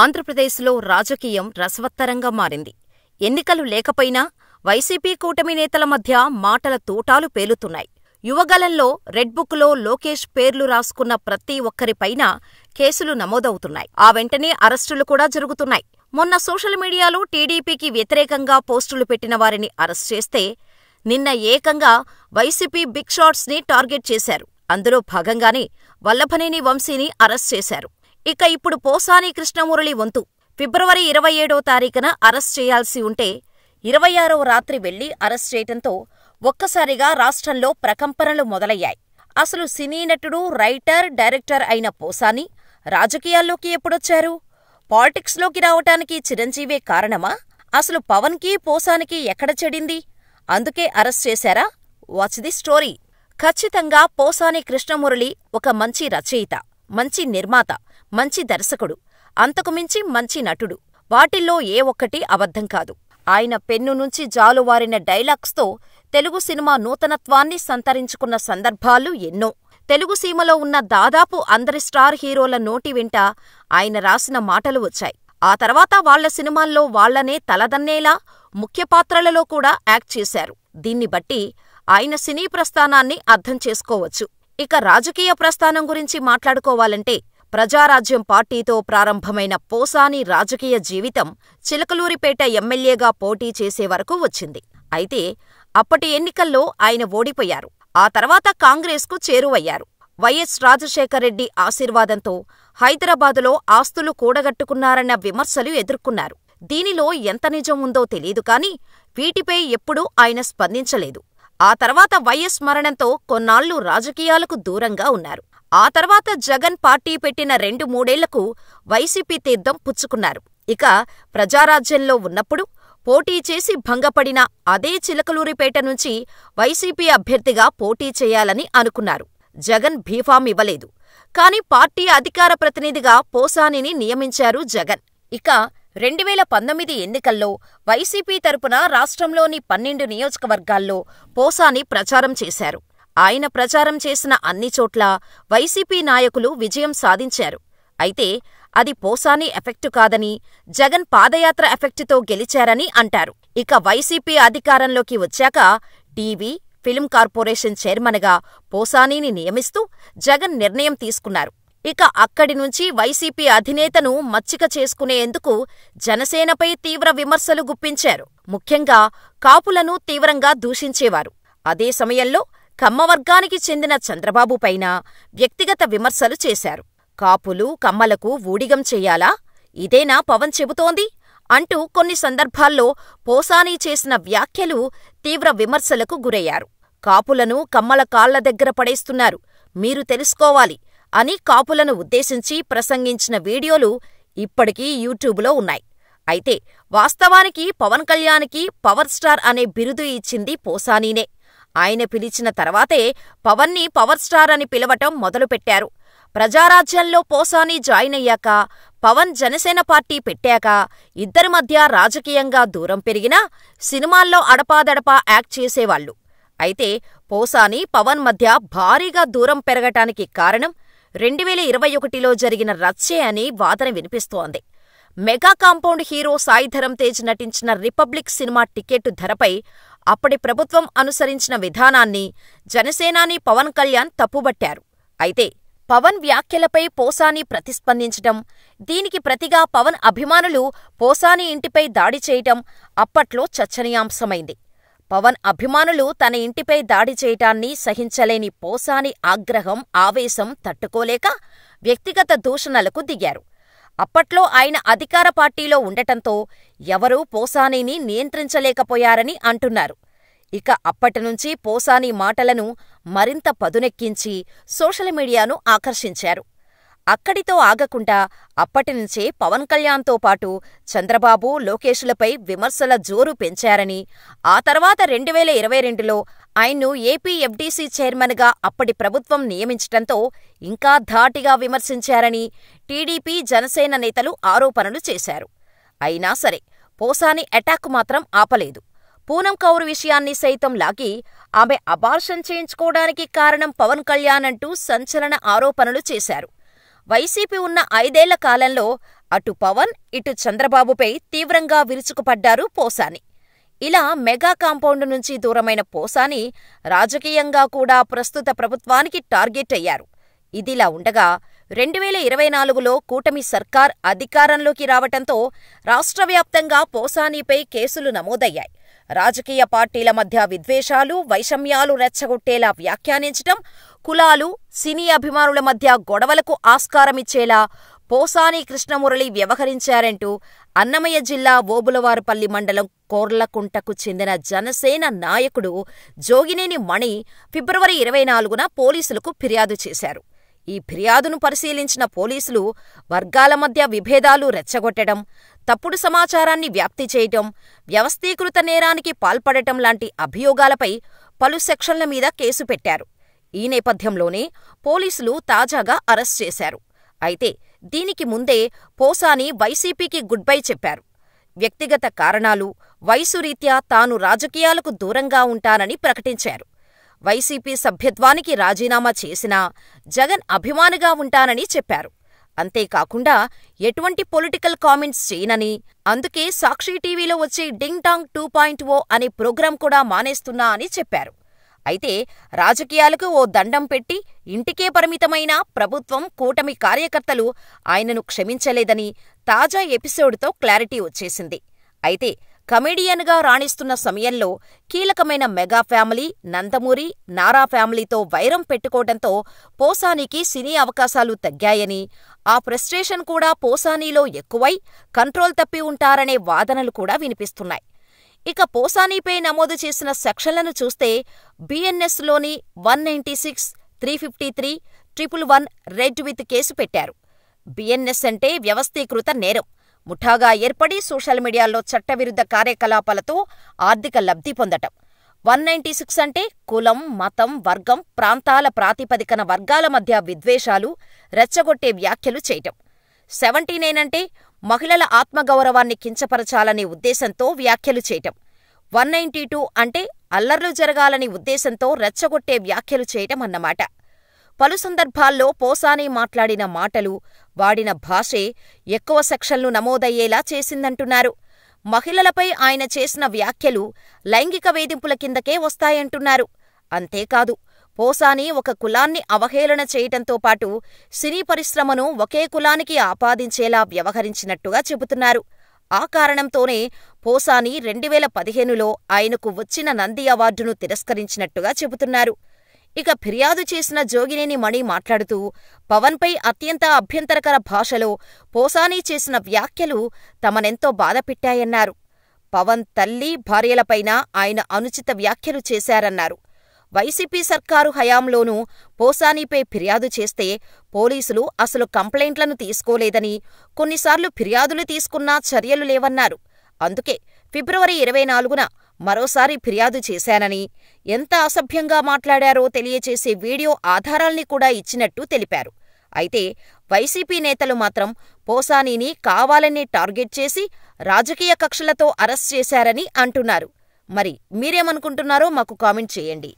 ఆంధ్రప్రదేశ్లో రాజకీయం రసవత్తరంగా మారింది. ఎన్నికలు లేకపోయినా వైసీపీ కూటమి నేతల మధ్య మాటల తూటాలు పేలుతున్నాయి. యువగళంలో రెడ్బుక్లో లోకేష్ పేర్లు రాసుకున్న ప్రతి ఒక్కరిపైనా కేసులు నమోదవుతున్నాయి. ఆ వెంటనే అరెస్టులు కూడా జరుగుతున్నాయి. మొన్న సోషల్ మీడియాలో టీడీపీకి వ్యతిరేకంగా పోస్టులు పెట్టిన వారిని అరెస్ట్ చేస్తే, నిన్న ఏకంగా వైసీపీ బిగ్ షాట్స్ ని టార్గెట్ చేశారు. అందులో భాగంగానే వల్లభనేని వంశీని అరెస్ట్ చేశారు. ఇక ఇప్పుడు పోసాని కృష్ణమురళి వంతు. ఫిబ్రవరి 27వ తారీఖున అరెస్ట్ చేయాల్సి ఉంటే 26వ రాత్రి వెళ్లి అరెస్ట్ చేయటంతో ఒక్కసారిగా రాష్ట్రంలో ప్రకంపనలు మొదలయ్యాయి. అసలు సినీ నటుడు, రైటర్, డైరెక్టర్ అయిన పోసాని రాజకీయాల్లోకి ఎప్పుడొచ్చారు? పాలిటిక్స్లోకి రావటానికి చిరంజీవే కారణమా? అసలు పవన్కి, పోసానికి ఎక్కడ చెడింది? అందుకే అరెస్ట్ చేశారా? Watch the story. ఖచ్చితంగా పోసాని కృష్ణమురళి ఒక మంచి రచయిత, మంచి నిర్మాత, మంచి దర్శకుడు, అంతకుమించి మంచి నటుడు. వాటిల్లో ఏ ఒక్కటీ అబద్ధం కాదు. ఆయన పెన్ను నుంచి జాలువారిన డైలాగ్స్తో తెలుగు సినిమా నూతనత్వాన్ని సంతరించుకున్న సందర్భాలు ఎన్నో. తెలుగు సీమలో ఉన్న దాదాపు అందరి స్టార్ హీరోల నోటి వెంట ఆయన రాసిన మాటలు వచ్చాయి. ఆ తర్వాత వాళ్ల సినిమాల్లో వాళ్లనే తలదన్నేలా ముఖ్య పాత్రలలో కూడా యాక్ట్ చేశారు. దీన్ని బట్టి ఆయన సినీ ప్రస్థానాన్ని అర్థం చేసుకోవచ్చు. ఇక రాజకీయ ప్రస్థానం గురించి మాట్లాడుకోవాలంటే, ప్రజారాజ్యం పార్టీతో ప్రారంభమైన పోసాని రాజకీయ జీవితం చిలకలూరిపేట ఎమ్మెల్యేగా పోటీ చేసే వరకు వచ్చింది. అయితే అప్పటి ఎన్నికల్లో ఆయన ఓడిపోయారు. ఆ తర్వాత కాంగ్రెస్కు చేరువయ్యారు. వైఎస్ రాజశేఖర్రెడ్డి ఆశీర్వాదంతో హైదరాబాదులో ఆస్తులు కూడగట్టుకున్నారన్న విమర్శలు ఎదుర్కొన్నారు. దీనిలో ఎంత నిజం ఉందో తెలీదు కానీ, వీటిపై ఎప్పుడూ ఆయన స్పందించలేదు. ఆ తర్వాత వైఎస్ మరణంతో కొన్నాళ్లు రాజకీయాలకు దూరంగా ఉన్నారు. ఆ తర్వాత జగన్ పార్టీ పెట్టిన 2-3 వైసీపీ తీర్థం పుచ్చుకున్నారు. ఇక ప్రజారాజ్యంలో ఉన్నప్పుడు పోటీ చేసి భంగపడిన అదే చిలకలూరిపేట నుంచి వైసీపీ అభ్యర్థిగా పోటీ చేయాలని అనుకున్నారు. జగన్ బీఫామ్ ఇవ్వలేదు. కాని పార్టీ అధికార ప్రతినిధిగా పోసానిని నియమించారు జగన్. ఇక 2019 ఎన్నికల్లో వైసీపీ తరపున రాష్ట్రంలోని 12 నియోజకవర్గాల్లో పోసాని ప్రచారం చేశారు. ఆయన ప్రచారం చేసిన అన్ని చోట్లా వైసీపీ నాయకులు విజయం సాధించారు. అయితే అది పోసాని ఎఫెక్టు కాదని, జగన్ పాదయాత్ర ఎఫెక్టుతో గెలిచారని అంటారు. ఇక వైసీపీ అధికారంలోకి వచ్చాక టీవీ, ఫిల్మ్ కార్పొరేషన్ చైర్మన్గా పోసానీని నియమిస్తూ జగన్ నిర్ణయం తీసుకున్నారు. ఇక అక్కడి నుంచి వైసీపీ అధినేతను మచ్చిక చేసుకునేందుకు జనసేనపై తీవ్ర విమర్శలు గుప్పించారు. ముఖ్యంగా కాపులను తీవ్రంగా దూషించేవారు. అదే సమయంలో కమ్మవర్గానికి చెందిన చంద్రబాబు పైన వ్యక్తిగత విమర్శలు చేశారు. కాపులు, కమ్మలకు ఊడిగం చెయ్యాలా? ఇదేనా పవన్ చెబుతోంది? అంటూ కొన్ని సందర్భాల్లో పోసాని చేసిన వ్యాఖ్యలు తీవ్ర విమర్శలకు గురయ్యారు. కాపులను కమ్మల కాళ్ల దగ్గర పడేస్తున్నారు, మీరు తెలుసుకోవాలి అని కాపులను ఉద్దేశించి ప్రసంగించిన వీడియోలు ఇప్పటికీ యూట్యూబ్లో ఉన్నాయి. అయితే వాస్తవానికి పవన్ కళ్యాణ్కి పవర్ స్టార్ అనే బిరుదు ఇచ్చింది పోసానీనే. ఆయన పిలిచిన తర్వాతే పవన్ని పవర్ స్టార్ అని పిలవటం మొదలుపెట్టారు. ప్రజారాజ్యంలో పోసాని జాయిన్ అయ్యాక, పవన్ జనసేన పార్టీ పెట్టాక ఇద్దరి మధ్య రాజకీయంగా దూరం పెరిగినా సినిమాల్లో అడపాదడపా యాక్ట్ చేసేవాళ్లు. అయితే పోసాని, పవన్ మధ్య భారీగా దూరం పెరగటానికి కారణం 2021లో జరిగిన రచ్చే అని వాదన వినిపిస్తోంది. Mega compound hero Sai Dharam Tej నటించిన రిపబ్లిక్ సినిమా టికెట్టు ధరపై అప్పటి ప్రభుత్వం అనుసరించిన విధానాన్ని జనసేనాని పవన్ కళ్యాణ్ తప్పుబట్టారు. అయితే పవన్ వ్యాఖ్యలపై పోసాని ప్రతిస్పందించటం, దీనికి ప్రతిగా పవన్ అభిమానులు పోసాని ఇంటిపై దాడి చేయటం అప్పట్లో చర్చనీయాంశమైంది. పవన్ అభిమానులు తన ఇంటిపై దాడి చేయటాన్ని సహించలేని పోసాని ఆగ్రహం, ఆవేశం తట్టుకోలేక వ్యక్తిగత దూషణలకు దిగారు. అప్పట్లో ఆయన అధికార పార్టీలో ఉండటంతో ఎవరూ పోసానీని నియంత్రించలేకపోయారని అంటున్నారు. ఇక అప్పటినుంచి పోసాని మాటలను మరింత పదునెక్కించి సోషల్ మీడియాను ఆకర్షించారు. అక్కడితో ఆగకుండా అప్పటినుంచే పవన్ కళ్యాణ్తో పాటు చంద్రబాబు, లోకేశులపై విమర్శల జోరు పెంచారని, ఆ తర్వాత 2022లో ఆయన్ను ఏపీ ఎఫ్డీసీ చైర్మన్గా అప్పటి ప్రభుత్వం నియమించటంతో ఇంకా ధాటిగా విమర్శించారని టీడీపీ, జనసేన నేతలు ఆరోపణలు చేశారు. అయినా సరే పోసాని అటాక్ మాత్రం ఆపలేదు. పూనం కౌర్ విషయాన్ని సైతం లాగి ఆమె అబార్షన్ చేయించుకోవడానికి కారణం పవన్ కళ్యాణ్ అంటూ సంచలన ఆరోపణలు చేశారు. వైసీపీ ఉన్న 5 ఏళ్ల కాలంలో అటు పవన్, ఇటు చంద్రబాబుపై తీవ్రంగా విరుచుకుపడ్డారు పోసాని. ఇలా మెగా కాంపౌండ్ నుంచి దూరమైన పోసాని రాజకీయంగా కూడా ప్రస్తుత ప్రభుత్వానికి టార్గెట్ అయ్యారు. ఇదిలా ఉండగా 2024లో కూటమి సర్కార్ అధికారంలోకి రావటంతో రాష్ట్రవ్యాప్తంగా పోసానీపై కేసులు నమోదయ్యాయి. రాజకీయ పార్టీల మధ్య విద్వేషాలు, వైషమ్యాలు రెచ్చగొట్టేలా వ్యాఖ్యానించటం, కులాలు, సినీ అభిమానుల మధ్య గొడవలకు ఆస్కారమిచ్చేలా పోసాని కృష్ణమురళి వ్యవహరించారంటూ అన్నమయ్య జిల్లా ఓబులవారిపల్లి మండలం కోర్లకుంటకు చెందిన జనసేన నాయకుడు జోగినేని మణి ఫిబ్రవరి 24న పోలీసులకు ఫిర్యాదు చేశారు. ఈ ఫిర్యాదును పరిశీలించిన పోలీసులు వర్గాల మధ్య విభేదాలు రెచ్చగొట్టడం, తప్పుడు సమాచారాన్ని వ్యాప్తి చేయటం, వ్యవస్థీకృత నేరానికి పాల్పడటం లాంటి అభియోగాలపై పలు సెక్షన్ల మీద కేసు పెట్టారు. ఈ నేపథ్యంలోనే పోలీసులు తాజాగా అరెస్ట్ చేశారు. అయితే దీనికి ముందే పోసాని వైసీపీకి గుడ్ బై చెప్పారు. వ్యక్తిగత కారణాలు, వయసు రీత్యా తాను రాజకీయాలకు దూరంగా ఉంటానని ప్రకటించారు. వైసీపీ సభ్యత్వానికి రాజీనామా చేసినా జగన్ అభిమానిగా ఉంటానని చెప్పారు. అంతేకాకుండా ఎటువంటి పొలిటికల్ కామెంట్స్ చేయనని, అందుకే సాక్షి టీవీలో వచ్చే డింగ్ డాంగ్ 2.0 అనే ప్రోగ్రాం కూడా మానేస్తున్నా అని చెప్పారు. అయితే రాజకీయాలకు ఓ దండం పెట్టి ఇంటికే పరిమితమైన ప్రభుత్వం, కూటమి కార్యకర్తలు ఆయనను క్షమించలేదని తాజా ఎపిసోడ్తో క్లారిటీ వచ్చేసింది. అయితే కమెడియన్గా రాణిస్తున్న సమయంలో కీలకమైన మెగా ఫ్యామిలీ, నందమూరి, నారా ఫ్యామిలీతో వైరం పెట్టుకోవడంతో పోసానీకి సినీ అవకాశాలు తగ్గాయని, ఆ ఫ్రస్ట్రేషన్ కూడా పోసానీలో ఎక్కువై కంట్రోల్ తప్పి ఉంటారనే వాదనలు కూడా వినిపిస్తున్నాయి. ఇక పోసానీపై నమోదు చేసిన సెక్షన్లను చూస్తే బిఎన్ఎస్లోని 196, 353, 111 రెడ్ విత్ కేసు పెట్టారు. బిఎన్ఎస్ అంటే వ్యవస్థీకృత నేరం. ముఠాగా ఏర్పడి సోషల్ మీడియాలో చట్టవిరుద్ధ కార్యకలాపాలతో ఆర్థిక లబ్ధి పొందటం. 196 అంటే కులం, మతం, వర్గం, ప్రాంతాల ప్రాతిపదికన వర్గాల మధ్య విద్వేషాలు రెచ్చగొట్టే వ్యాఖ్యలు చేయటం. 79 అంటే మహిళల ఆత్మగౌరవాన్ని కించపరచాలనే ఉద్దేశంతో వ్యాఖ్యలు చేయటం. 192 అంటే అల్లర్లు జరగాలని ఉద్దేశంతో రెచ్చగొట్టే వ్యాఖ్యలు చేయటం అన్నమాట. పలు సందర్భాల్లో పోసాని మాట్లాడిన మాటలు, వాడిన భాషే ఎక్కువ సెక్షన్లు నమోదయ్యేలా చేసిందంటున్నారు. మహిళలపై ఆయన చేసిన వ్యాఖ్యలు లైంగిక వేధింపుల కిందకే వస్తాయంటున్నారు. అంతేకాదు, పోసాని ఒక కులాన్ని అవహేళన చేయటంతో పాటు సినీ పరిశ్రమను ఒకే కులానికి ఆపాదించేలా వ్యవహరించినట్టుగా చెబుతున్నారు. ఆ కారణంతోనే పోసాని 2015లో ఆయనకు వచ్చిన నంది అవార్డును తిరస్కరించినట్టుగా చెబుతున్నారు. ఇక ఫిర్యాదు చేసిన జోగినేని మణి మాట్లాడుతూ పవన్పై అత్యంత అభ్యంతరకర భాషలో పోసాని చేసిన వ్యాఖ్యలు తమనెంతో బాధపెట్టాయన్నారు. పవన్ తల్లి, భార్యలపైన ఆయన అనుచిత వ్యాఖ్యలు చేశారన్నారు. వైసీపీ సర్కారు హయాంలోనూ పోసానీపై ఫిర్యాదు చేస్తే పోలీసులు అసలు కంప్లైంట్లను తీసుకోలేదని, కొన్నిసార్లు ఫిర్యాదులు తీసుకున్నా చర్యలు లేవన్నారు. అందుకే ఫిబ్రవరి 24న మరోసారి ఫిర్యాదు చేశానని, ఎంత అసభ్యంగా మాట్లాడారో తెలియచేసే వీడియో ఆధారాల్ని కూడా ఇచ్చినట్టు తెలిపారు. అయితే వైసీపీ నేతలు మాత్రం పోసానీని కావాలనే టార్గెట్ చేసి రాజకీయ కక్షలతో అరెస్ట్ చేశారని అంటున్నారు. మరి మీరేమనుకుంటున్నారో మాకు కామెంట్ చేయండి.